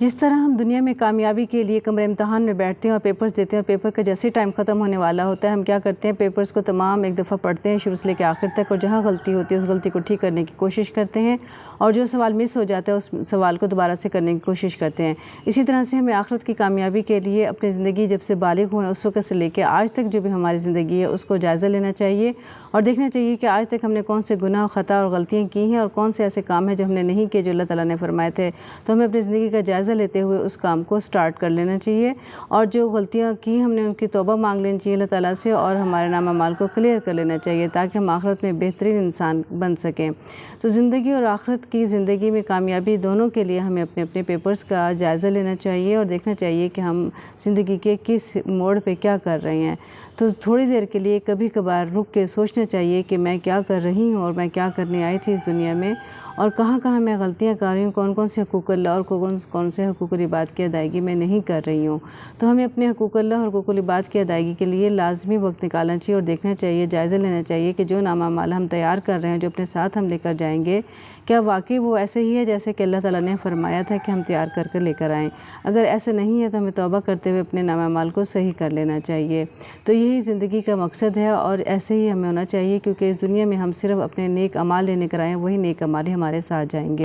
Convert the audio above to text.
جس طرح ہم دنیا میں کامیابی کے لیے کمرے امتحان میں بیٹھتے ہیں اور پیپرز دیتے ہیں اور پیپر کا جیسے ٹائم ختم ہونے والا ہوتا ہے ہم کیا کرتے ہیں، پیپرز کو تمام ایک دفعہ پڑھتے ہیں شروع سے لے کے آخر تک، اور جہاں غلطی ہوتی ہے اس غلطی کو ٹھیک کرنے کی کوشش کرتے ہیں، اور جو سوال مس ہو جاتا ہے اس سوال کو دوبارہ سے کرنے کی کوشش کرتے ہیں۔ اسی طرح سے ہمیں آخرت کی کامیابی کے لیے اپنی زندگی جب سے بالغ ہوئے اس وقت سے لے کے آج تک جو بھی ہماری زندگی ہے اس کو جائزہ لینا چاہیے اور دیکھنا چاہیے کہ آج تک ہم نے کون سے گناہ، خطا اور غلطیاں کی ہیں اور کون سے ایسے کام ہیں جو ہم نے نہیں کیے جو اللہ تعالیٰ نے فرمائے تھے۔ تو ہمیں اپنی زندگی کا جائزہ لیتے ہوئے اس کام کو سٹارٹ کر لینا چاہیے، اور جو غلطیاں کی ہم نے ان کی توبہ مانگ لینی چاہیے اللہ تعالیٰ سے، اور ہمارے نام اعمال کو کلیئر کر لینا چاہیے تاکہ ہم آخرت میں بہترین انسان بن سکیں۔ تو زندگی اور آخرت کی زندگی میں کامیابی دونوں کے لیے ہمیں اپنے اپنے پیپرز کا جائزہ لینا چاہیے اور دیکھنا چاہیے کہ ہم زندگی کے کس موڑ پہ کیا کر رہے ہیں۔ تو تھوڑی دیر کے لیے کبھی کبھار رک کے سوچنا چاہیے کہ میں کیا کر رہی ہوں اور میں کیا کرنے آئی تھی اس دنیا میں، اور کہاں کہاں میں غلطیاں کر رہی ہوں، کون کون سے حقوق اللہ اور کون سے حقوق العباد کی ادائیگی میں نہیں کر رہی ہوں۔ تو ہمیں اپنے حقوق اللہ اور حقوق العباد کی ادائیگی کے لیے لازمی وقت نکالنا چاہیے اور دیکھنا چاہیے، جائزہ لینا چاہیے کہ جو نام اعمال ہم تیار کر رہے ہیں، جو اپنے ساتھ ہم لے کر جائیں گے، کیا واقعی وہ ایسے ہی ہے جیسے کہ اللہ تعالیٰ نے فرمایا تھا کہ ہم تیار کر کے لے کر آئیں۔ اگر ایسا نہیں ہے تو ہمیں توبہ کرتے ہوئے اپنے نام اعمال کو صحیح کر لینا چاہیے۔ تو یہی زندگی کا مقصد ہے اور ایسے ہی ہمیں ہونا چاہیے، کیونکہ اس دنیا میں ہم صرف اپنے نیک اعمال لینے کر آئے ہیں، وہی نیک اعمال ہی ہمارے ساتھ جائیں گے۔